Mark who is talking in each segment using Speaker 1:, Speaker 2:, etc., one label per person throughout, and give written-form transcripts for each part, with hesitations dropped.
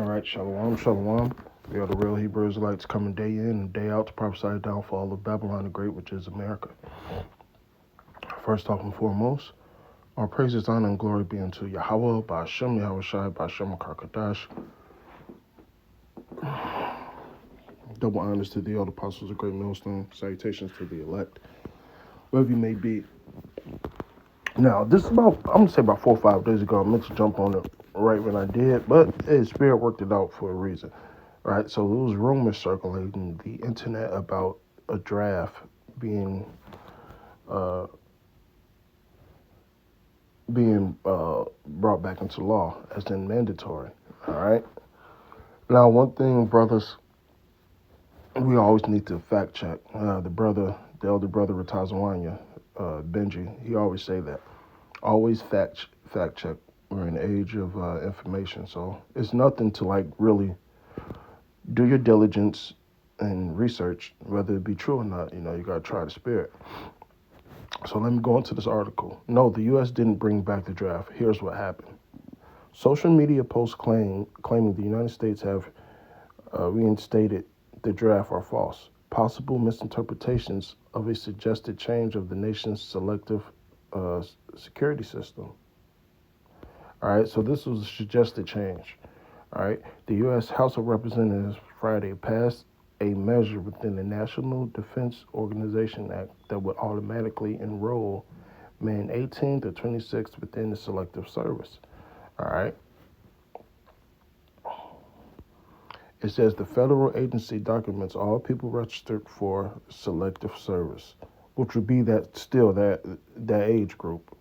Speaker 1: All right, shalom, shalom. We are the real Hebrew Israelites coming day in and day out to prophesy the downfall of Babylon the Great, which is America. First off and foremost, our praises, honor, and glory be unto Yahweh, Ba'ashem, Yahweh Shai, Ba'ashem, Karkadash. Double honors to the old apostles of Great Millstone. Salutations to the elect, wherever you may be. Now, this is I'm going to say about 4 or 5 days ago. I meant to jump on it right when I did, but Spirit worked it out for a reason. All right, so there was rumors circulating the internet about a draft being brought back into law as in mandatory. All right. Now, one thing, brothers, we always need to fact check. The elder brother Ratazawanya, Benji, he always say that. Always fact check. We're in the age of information, so it's nothing to really do your diligence and research, whether it be true or not. You got to try the spirit. So let me go into this article. No, the U.S. didn't bring back the draft. Here's what happened. Social media posts claiming the United States have reinstated the draft are false. Possible misinterpretations of a suggested change of the nation's selective security system. All right, so this was a suggested change. All right, the U.S. House of Representatives Friday passed a measure within the National Defense Organization Act that would automatically enroll men 18 to 26 within the selective service. All right. It says the federal agency documents all people registered for selective service, which would be that age group,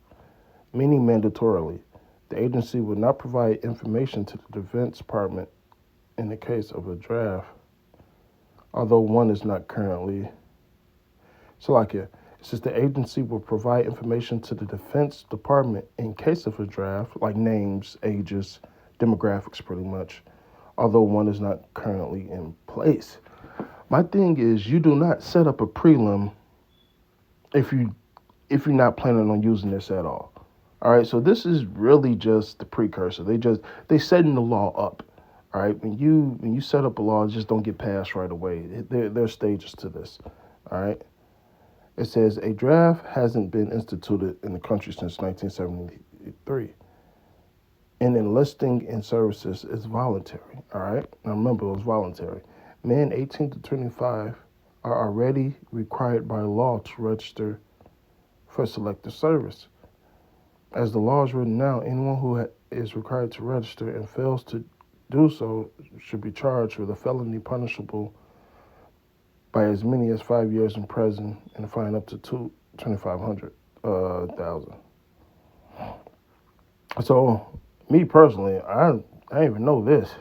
Speaker 1: meaning mandatorily. The agency would not provide information to the Defense Department in the case of a draft, although one is not currently. It says the agency will provide information to the Defense Department in case of a draft, like names, ages, demographics, pretty much, although one is not currently in place. My thing is, you do not set up a prelim if you're not planning on using this at all. All right, so this is really just the precursor. They setting the law up. All right, when you set up a law, just don't get passed right away. There are stages to this. All right, it says a draft hasn't been instituted in the country since 1973. And enlisting in services is voluntary. All right, now remember it was voluntary. Men 18 to 25 are already required by law to register for selective service. As the law is written now, anyone who is required to register and fails to do so should be charged with a felony punishable by as many as 5 years in prison and a fine up to $2,500. So, me personally, I didn't even know this.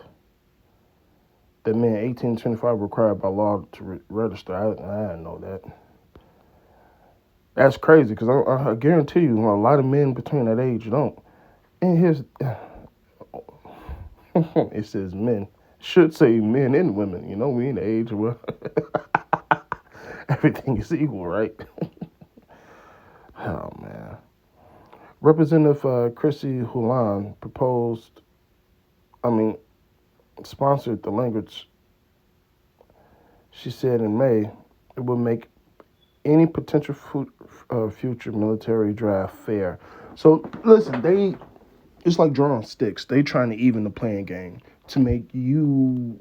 Speaker 1: That men 18 to 25 are required by law to register. I didn't know that. That's crazy because I guarantee you, a lot of men between that age don't. And here's it says men. Should say men and women. We in the age where everything is equal, right? Oh man. Representative Chrissy Hulan sponsored the language. She said in May it would make any potential future military draft fair. So listen, it's like drawing sticks. They trying to even the playing game to make you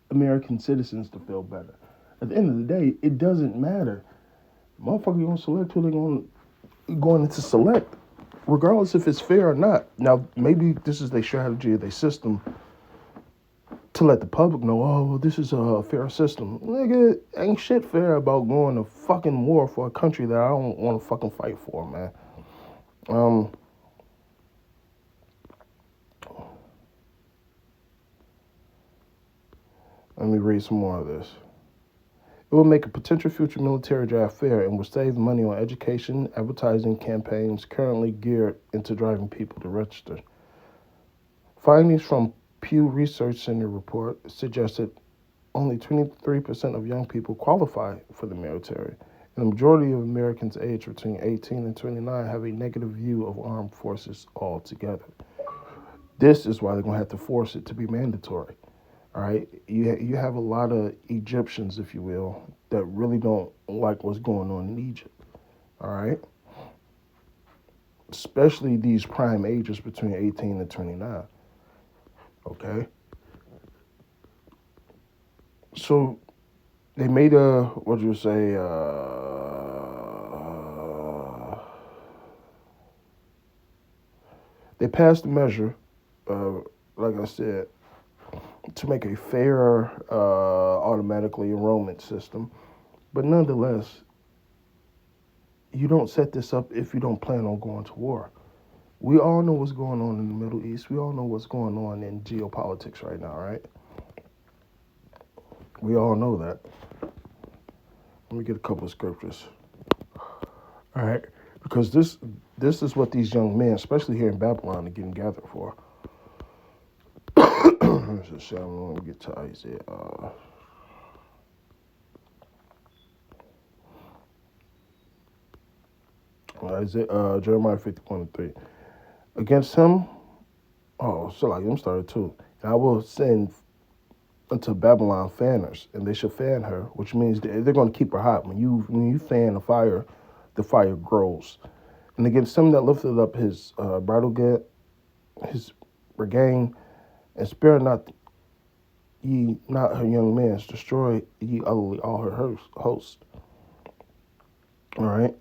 Speaker 1: American citizens to feel better. At the end of the day, it doesn't matter. Motherfucker, you gonna select who they going to select, regardless if it's fair or not. Now, maybe this is their strategy or their system to let the public know, oh, this is a fair system. Nigga, ain't shit fair about going to fucking war for a country that I don't want to fucking fight for, man. Let me read some more of this. It will make a potential future military draft fair and will save money on education, advertising campaigns currently geared into driving people to register. Findings from Pew Research Center report suggested only 23% of young people qualify for the military, and the majority of Americans aged between 18 and 29 have a negative view of armed forces altogether. This is why they're gonna have to force it to be mandatory. All right, you have a lot of Egyptians, if you will, that really don't like what's going on in Egypt. All right, especially these prime ages between 18 and 29. Okay, so they made a what do you say? They passed a measure, uh, like I said, to make a fair automatically enrollment system. But nonetheless, you don't set this up if you don't plan on going to war. We all know what's going on in the Middle East. We all know what's going on in geopolitics right now, right? We all know that. Let me get a couple of scriptures. All right, because this is what these young men, especially here in Babylon, are getting gathered for. So let me get to Isaiah. Jeremiah 51:3. Against him, so like him started too. And I will send unto Babylon fanners, and they shall fan her, which means they're going to keep her hot. When you fan the fire grows. And against him that lifted up his bridle gate, his regain, and spare not ye not her young men, destroy ye utterly all her host. All right.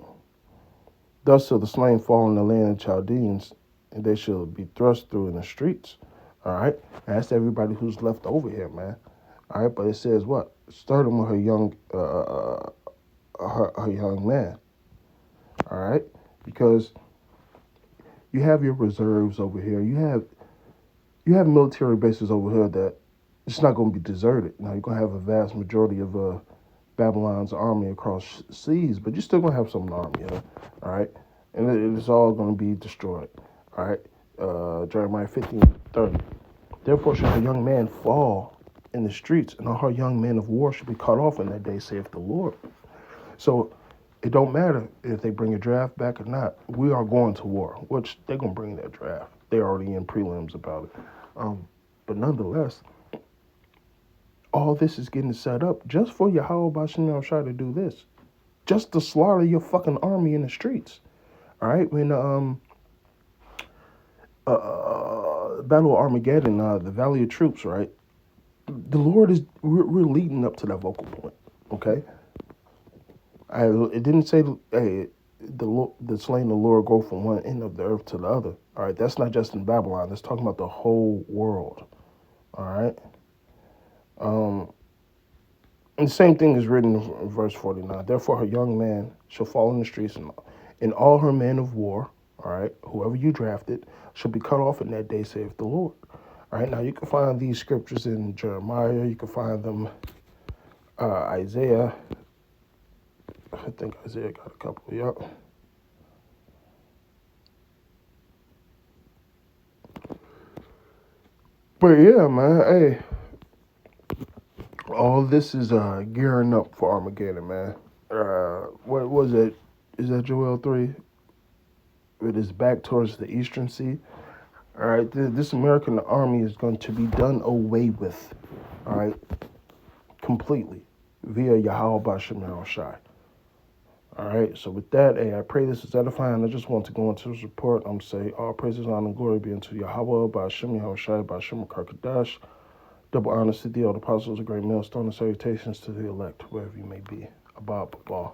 Speaker 1: Thus shall the slain fall in the land of Chaldeans, and they shall be thrust through in the streets. All right. And that's everybody who's left over here, man. All right. But it says what? Starting with her young man. All right. Because you have your reserves over here. You have military bases over here that it's not going to be deserted. Now you're going to have a vast majority of Babylon's army across seas, but you're still going to have some army, all right? And it's all going to be destroyed, all right? Jeremiah 15:30. Therefore shall her young man fall in the streets, and all her young men of war shall be cut off in that day, saith the Lord. So it don't matter if they bring a draft back or not. We are going to war, which they're going to bring that draft. They're already in prelims about it. But nonetheless, all this is getting set up just for Yahweh Bashem Yahushua to do this. Just to slaughter your fucking army in the streets. All right? When Battle of Armageddon, the Valley of Troops, right? The Lord is, we're leading up to that vocal point, okay? It didn't say, hey, the slain the Lord go from one end of the earth to the other. All right? That's not just in Babylon. That's talking about the whole world. All right? And the same thing is written in verse 49. Therefore, her young man shall fall in the streets, and all her men of war, all right, whoever you drafted, shall be cut off in that day, saith the Lord. All right, now you can find these scriptures in Jeremiah. You can find them Isaiah. I think Isaiah got a couple. Yep. But yeah, man, hey, all this is gearing up for Armageddon, man. What was it? Is that Joel 3? It is back towards the Eastern Sea. All right, this American army is going to be done away with, all right, completely via Yahweh Bashem Yahushai. All right, so with that, hey, I pray this is edifying. I just want to go into this report. I'm say all praises, honor, and glory be unto Yahweh Bashem Yahushai, Bashem Karkadash. Double honor to the old apostles, a great millstone, and salutations to the elect, wherever you may be. Abba, Abba.